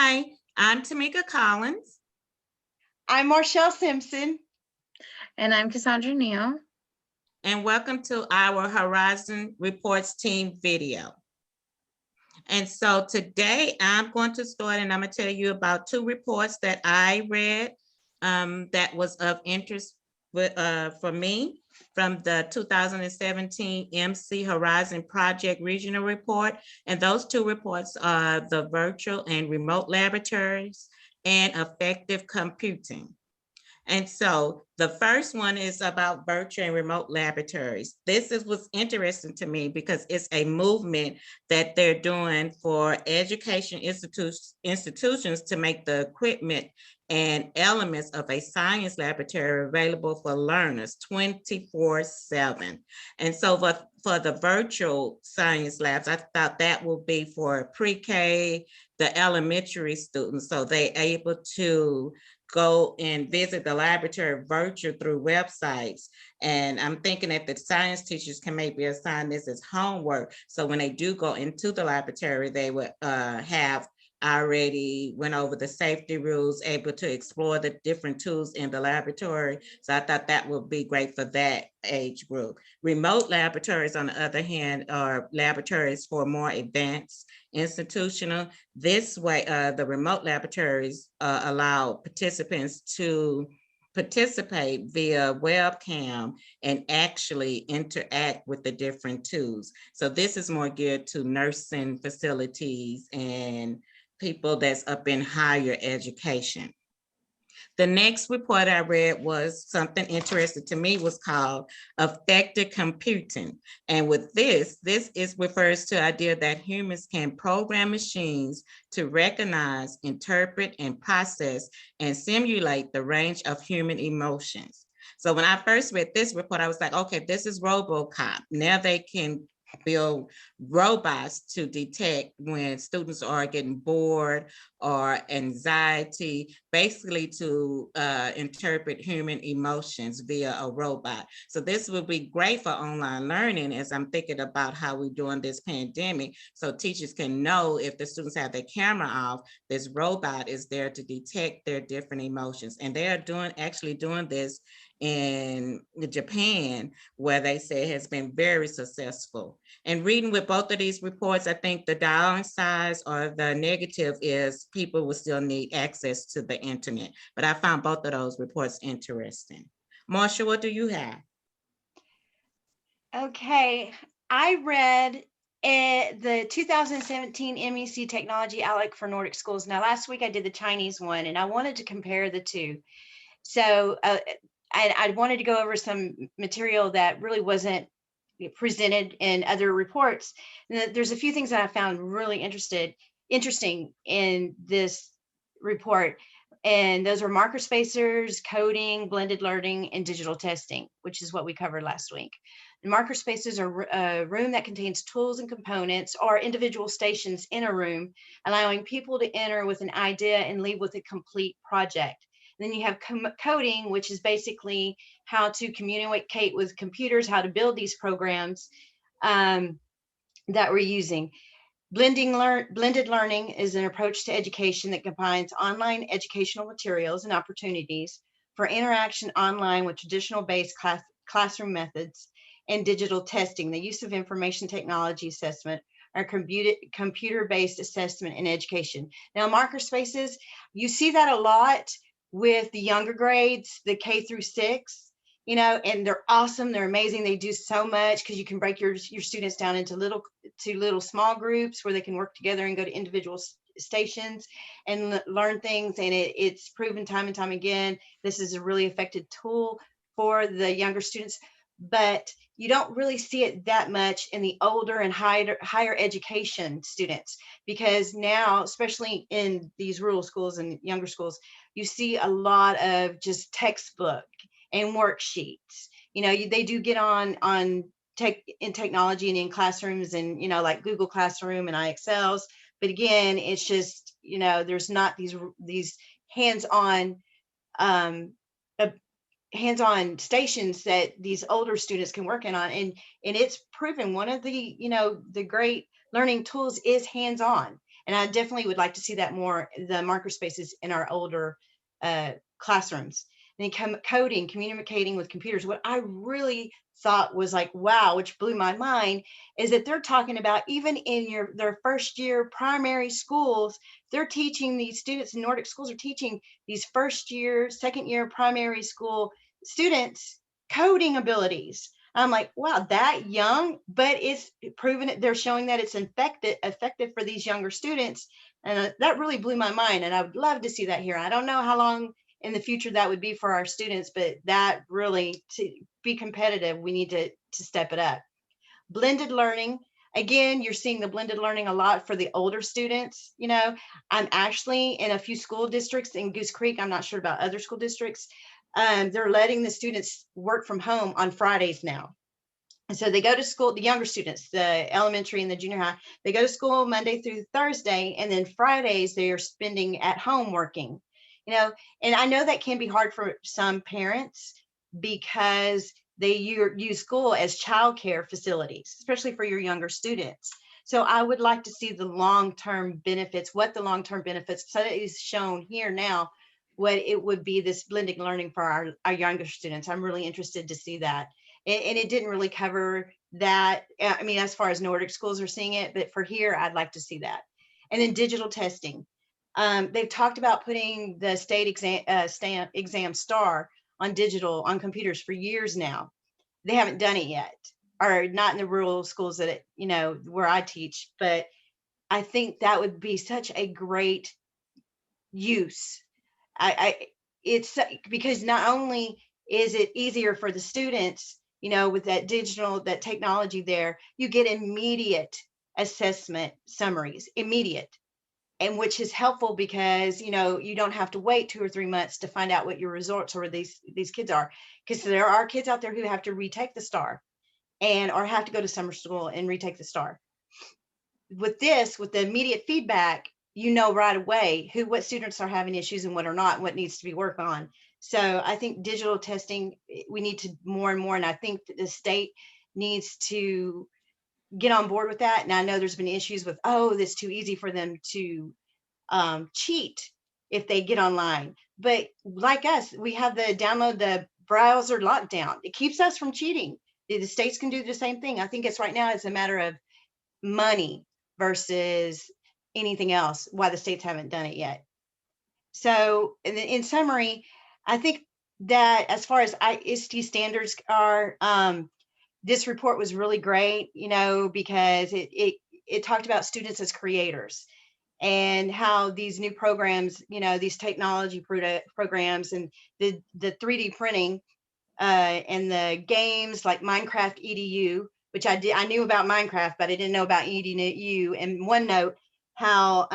Hi, I'm Tamika Collins. I'm Marshall Simpson. And I'm Cassandra Neal. And welcome to our Horizon Reports team video. And so today I'm going to start and I'm going to tell you about two reports that I read that was of interest for me from the 2017 MC Horizon Project Regional Report. And those two reports are the virtual and remote laboratories and effective computing. And so the first one is about virtual and remote laboratories. This was interesting to me because it's a movement that they're doing for education institutions to make the equipment and elements of a science laboratory available for learners 24/7. And so for the virtual science labs, I thought that will be for pre-K, the elementary students, so they're able to go and visit the laboratory virtual through websites. And I'm thinking that the science teachers can maybe assign this as homework. So when they do go into the laboratory, they would have already went over the safety rules, able to explore the different tools in the laboratory. So I thought that would be great for that age group. Remote laboratories, on the other hand, are laboratories for more advanced institutional. This way, the remote laboratories allow participants to participate via webcam and actually interact with the different tools. So this is more geared to nursing facilities and people that's up in higher education. The next report I read was something interesting to me, was called effective computing. And with this refers to the idea that humans can program machines to recognize, interpret, and process and simulate the range of human emotions. So when I first read this report, I was like, okay, this is RoboCop. Now they can build robots to detect when students are getting bored or anxiety, basically to interpret human emotions via a robot. So this would be great for online learning, as I'm thinking about how we're doing this pandemic, so teachers can know if the students have their camera off, this robot is there to detect their different emotions. And they are actually doing this in Japan, where they say has been very successful. And reading with both of these reports, I think the downside or the negative is people will still need access to the internet. But I found both of those reports interesting. Marsha, what do you have? Okay, I read the 2017 MEC Technology Outlook for Nordic Schools. Now, last week I did the Chinese one, and I wanted to compare the two. So I wanted to go over some material that really wasn't presented in other reports. And there's a few things that I found really interesting in this report. And those are marker spacers, coding, blended learning, and digital testing, which is what we covered last week. And marker spacers are a room that contains tools and components or individual stations in a room, allowing people to enter with an idea and leave with a complete project. Then you have coding, which is basically how to communicate with computers, how to build these programs that we're using. Blended learning is an approach to education that combines online educational materials and opportunities for interaction online with traditional based classroom methods and digital testing, the use of information technology assessment, or computer-based assessment in education. Now, marker spaces, you see that a lot with the younger grades, the K through 6, and they're awesome. They're amazing. They do so much because you can break your students down into little small groups where they can work together and go to individual stations and learn things. And it's proven time and time again, this is a really effective tool for the younger students. But you don't really see it that much in the older and higher education students, because now, especially in these rural schools and younger schools, you see a lot of just textbook and worksheets. They do get on in technology and in classrooms and, like Google Classroom and iExcels. But again, it's just, there's not these hands-on hands-on stations that these older students can work on. And it's proven one of the, the great learning tools is hands-on. And I definitely would like to see that more, the marker spaces in our older classrooms. And then coding, communicating with computers. What I really thought was like, wow, which blew my mind, is that they're talking about even in their first year primary schools, they're teaching these students in Nordic schools are teaching these first year, second year primary school students coding abilities. I'm like, wow, that young, but it's proven it. They're showing that it's effective for these younger students. And that really blew my mind. And I would love to see that here. I don't know how long in the future that would be for our students, but that really, to be competitive, we need to step it up. Blended learning. Again, you're seeing the blended learning a lot for the older students. You know, I'm actually in a few school districts in Goose Creek. I'm not sure about other school districts. They're letting the students work from home on Fridays now. And so they go to school, the younger students, the elementary and the junior high, they go to school Monday through Thursday, and then Fridays they are spending at home working, you know, and I know that can be hard for some parents because they use school as childcare facilities, especially for your younger students. So I would like to see the long-term benefits, what the long-term benefits, so that is shown here now, what it would be, this blended learning for our younger students. I'm really interested to see that. And it didn't really cover that. I mean, as far as Nordic schools are seeing it, but for here, I'd like to see that. And then digital testing. They've talked about putting the state exam STAR on digital, on computers for years now. They haven't done it yet, or not in the rural schools that, you know, where I teach, but I think that would be such a great use. It's because not only is it easier for the students, you know, with that digital, that technology there, you get immediate assessment summaries, immediate, and which is helpful because, you know, you don't have to wait 2 or 3 months to find out what your results or these kids are, because there are kids out there who have to retake the STAR and or have to go to summer school and retake the STAR. With this, with the immediate feedback, you know right away what students are having issues and what are not, and what needs to be worked on. So I think digital testing, we need to more and more, and I think that the state needs to get on board with that. And I know there's been issues with, oh, it's too easy for them to cheat if they get online. But like us, we have the download the browser lockdown. It keeps us from cheating. The states can do the same thing. I think it's right now, it's a matter of money versus anything else, why the states haven't done it yet. So in summary, I think that as far as IST standards are, this report was really great, you know, because it talked about students as creators and how these new programs, you know, these technology programs and the 3D printing and the games like Minecraft EDU, which I knew about Minecraft, but I didn't know about EDU, and OneNote, how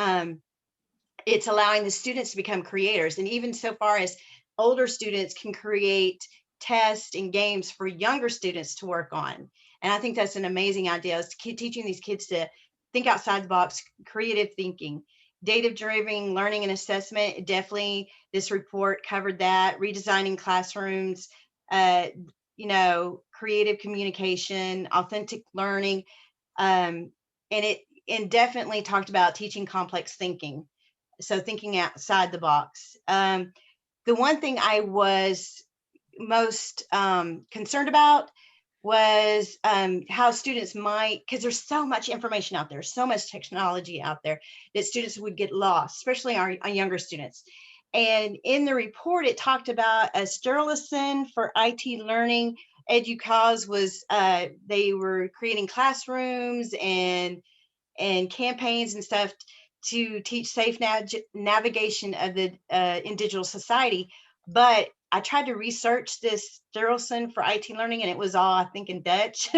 it's allowing the students to become creators. And even so far as older students can create tests and games for younger students to work on. And I think that's an amazing idea, is teaching these kids to think outside the box, creative thinking. Data-driven learning and assessment, definitely this report covered that. Redesigning classrooms, you know, creative communication, authentic learning, and it definitely talked about teaching complex thinking. So thinking outside the box. The one thing I was most concerned about was how students might, because there's so much information out there, so much technology out there, that students would get lost, especially our younger students. And in the report, it talked about a Sterlison for IT learning. EDUCAUSE was, they were creating classrooms and campaigns and stuff to teach safe navigation of the in digital society. But I tried to research this Sterlison for IT learning, and it was all, I think, in Dutch.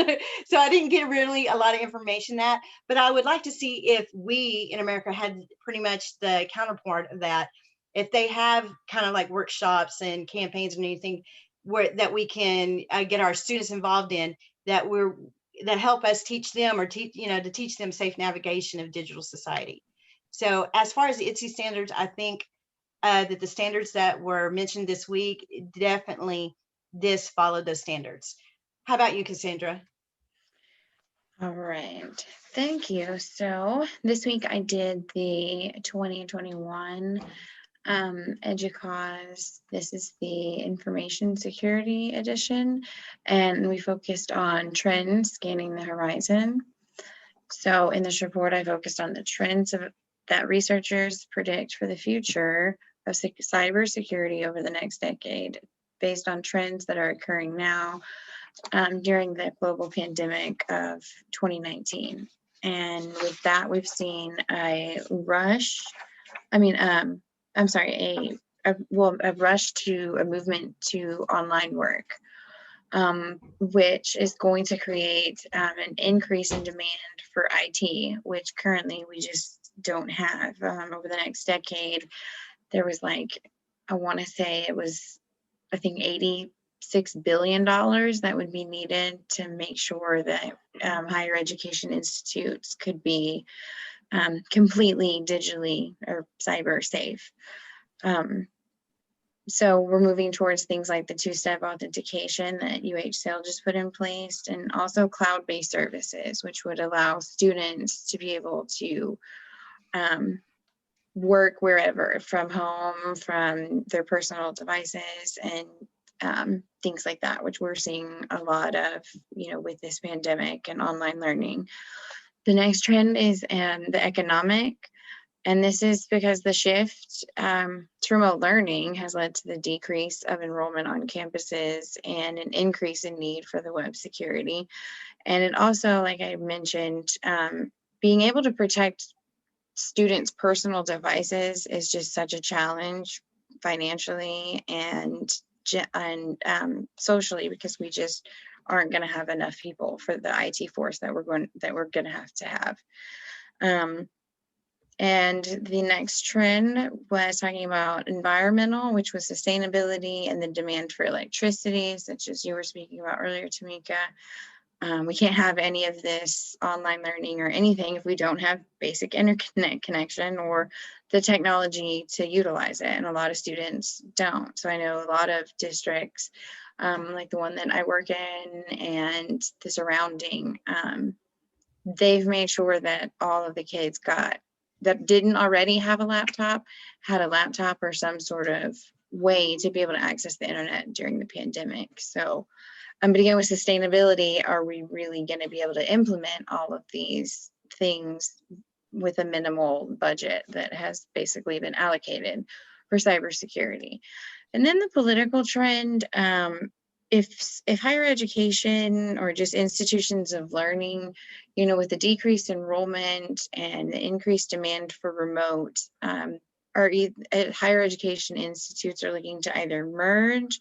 So I didn't get really a lot of information that, but I would like to see if we in America had pretty much the counterpart of that. If they have kind of like workshops and campaigns and anything where that we can get our students involved in, that help us teach them, or teach, you know, to teach them safe navigation of digital society. So as far as the ITSE standards, I think that the standards that were mentioned this week, definitely this followed those standards. How about you, Cassandra? All right, thank you. So this week I did the 2021 EDUCAUSE. This is the information security edition, and we focused on trends scanning the horizon. So in this report, I focused on the trends that researchers predict for the future of cybersecurity over the next decade, based on trends that are occurring now during the global pandemic of 2019. And with that, we've seen a rush. I'm sorry, a rush to a movement to online work, which is going to create an increase in demand for IT, which currently we just don't have. Over the next decade, there was I want to say it was, I think, $86 billion that would be needed to make sure that higher education institutes could be completely digitally or cyber safe. So we're moving towards things like the two-step authentication that UH-SAIL just put in place, and also cloud-based services, which would allow students to be able to work wherever, from home, from their personal devices, and things like that, which we're seeing a lot of, with this pandemic and online learning. The next trend is the economic. And this is because the shift to remote learning has led to the decrease of enrollment on campuses and an increase in need for the web security. And it also, like I mentioned, being able to protect students' personal devices is just such a challenge financially and socially, because we just aren't going to have enough people for the IT force that we're going to have. And the next trend was talking about environmental, which was sustainability and the demand for electricity, such as you were speaking about earlier, Tamika. We can't have any of this online learning or anything if we don't have basic internet connection or the technology to utilize it. And a lot of students don't. So I know a lot of districts, like the one that I work in and the surrounding, they've made sure that all of the kids that didn't already have a laptop, had a laptop or some sort of way to be able to access the internet during the pandemic. So, but again, with sustainability, are we really going to be able to implement all of these things with a minimal budget that has basically been allocated for cybersecurity? And then the political trend, if higher education or just institutions of learning, with the decreased enrollment and the increased demand for remote, higher education institutes are looking to either merge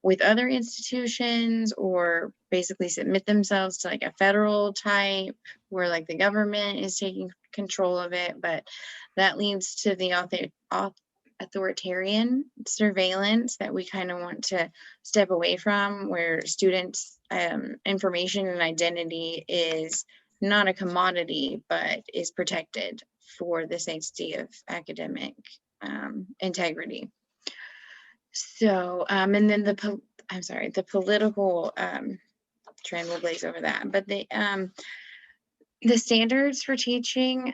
with other institutions or basically submit themselves to like a federal type where like the government is taking control of it, but that leads to the authoritarian surveillance that we kind of want to step away from, where students' information and identity is not a commodity, but is protected for the safety of academic integrity. So, and then the political trend will glaze over that, but the standards for teaching,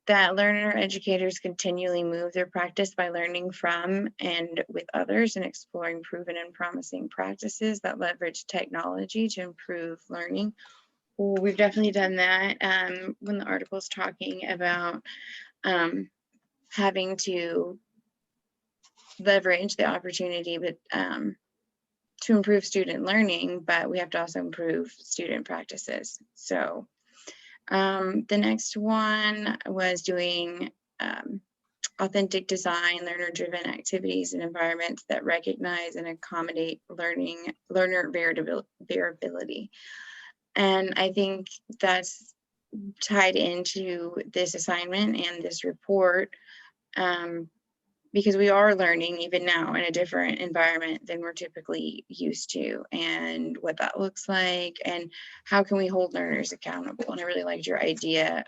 that learner educators continually move their practice by learning from and with others and exploring proven and promising practices that leverage technology to improve learning. Well, we've definitely done that when the article is talking about having to leverage the opportunity, but to improve student learning, but we have to also improve student practices. So the next one was doing authentic design, learner-driven activities and environments that recognize and accommodate learner variability. And I think that's tied into this assignment and this report, because we are learning even now in a different environment than we're typically used to, and what that looks like and how can we hold learners accountable. And I really liked your idea,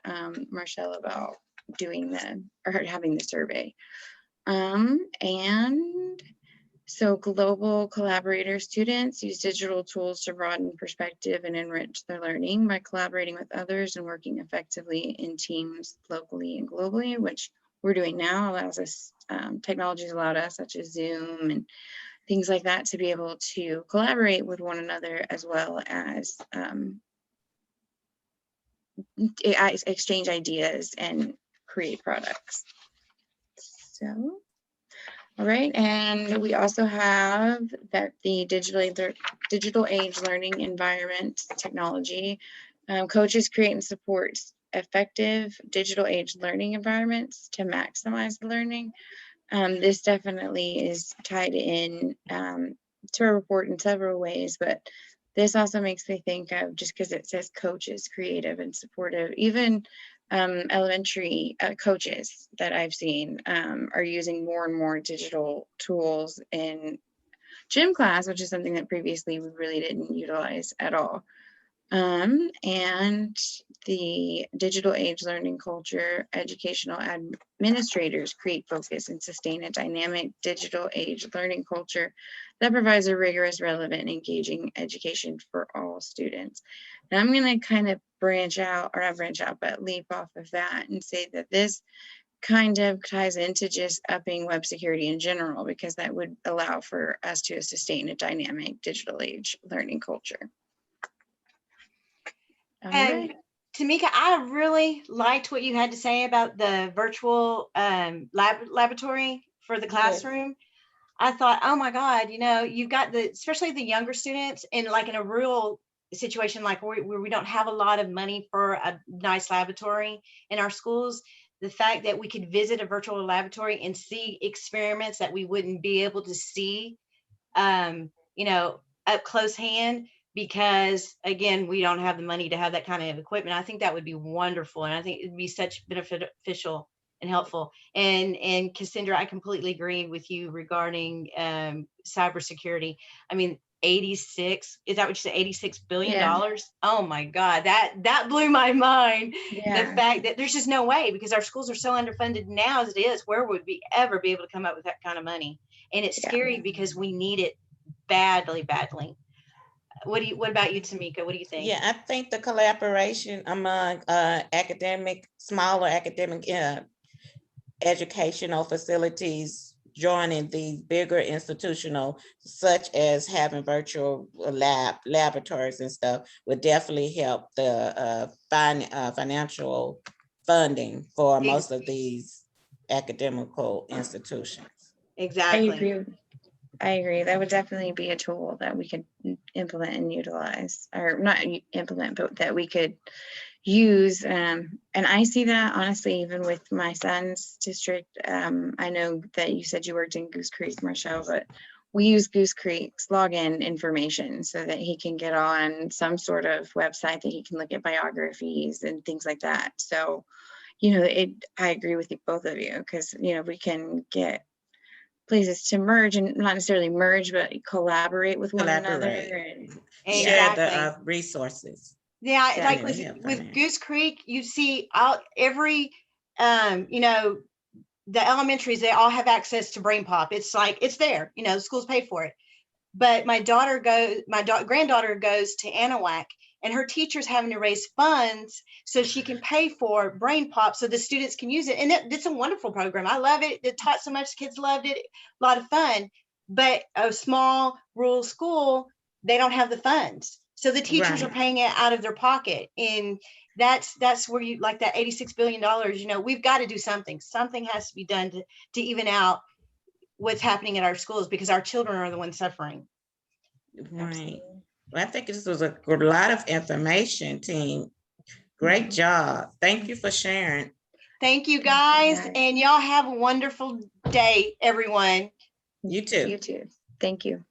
Marcelle, about doing having the survey. And So global collaborator students use digital tools to broaden perspective and enrich their learning by collaborating with others and working effectively in teams locally and globally, which we're doing now. Allows us, technologies allowed us, such as Zoom and things like that, to be able to collaborate with one another, as well as exchange ideas and create products. So, all right, and we also have that the digital age learning environment technology. Coaches create and support effective digital age learning environments to maximize the learning. This definitely is tied in to a report in several ways, but this also makes me think of, just because it says coaches, creative and supportive, even elementary coaches that I've seen are using more and more digital tools in gym class, which is something that previously we really didn't utilize at all. And the digital age learning culture, educational administrators create, focus, and sustain a dynamic digital age learning culture that provides a rigorous, relevant, and engaging education for all students. And I'm going to kind of branch out, or not branch out, but leap off of that and say that this kind of ties into just upping web security in general, because that would allow for us to sustain a dynamic digital age learning culture. And Tamika, I really liked what you had to say about the virtual laboratory for the classroom. I thought, oh my God, you've got especially the younger students in a rural situation, like where we don't have a lot of money for a nice laboratory in our schools. The fact that we could visit a virtual laboratory and see experiments that we wouldn't be able to see, up close hand, because again, we don't have the money to have that kind of equipment. I think that would be wonderful. And I think it'd be such beneficial and helpful. And Cassandra, I completely agree with you regarding cybersecurity. I mean, 86, is that what you said? $86 billion? Yeah. Oh my God, that blew my mind. Yeah. The fact that there's just no way, because our schools are so underfunded now as it is, where would we ever be able to come up with that kind of money? And it's scary because we need it badly. What about you, Tamika? What do you think? Yeah, I think the collaboration among smaller academic educational facilities joining these bigger institutional, such as having virtual laboratories and stuff, would definitely help the financial funding for most of these academical institutions. Exactly. I agree. That would definitely be a tool that we could implement and utilize, or not implement, but that we could use. And I see that honestly, even with my son's district. I know that you said you worked in Goose Creek, Marshall, but we use Goose Creek's login information so that he can get on some sort of website that he can look at biographies and things like that. So, I agree with both of you, because, we can get places to merge, and not necessarily merge, but collaborate with one another and share the resources. Yeah, like with Goose Creek, you see every the elementaries, they all have access to Brain Pop. It's like it's there, the schools pay for it. But my granddaughter goes to Anahuac, and her teacher's having to raise funds so she can pay for Brain Pop so the students can use it. And it's a wonderful program. I love it. It taught so much. Kids loved it. A lot of fun. But a small rural school, they don't have the funds. So the teachers are paying it out of their pocket. And that's where you, like that $86 billion, we've got to do something. Something has to be done to even out what's happening at our schools, because our children are the ones suffering. Right. Well, I think this was a lot of information, team. Great job. Thank you for sharing. Thank you, guys. And y'all have a wonderful day, everyone. You too. You too. Thank you.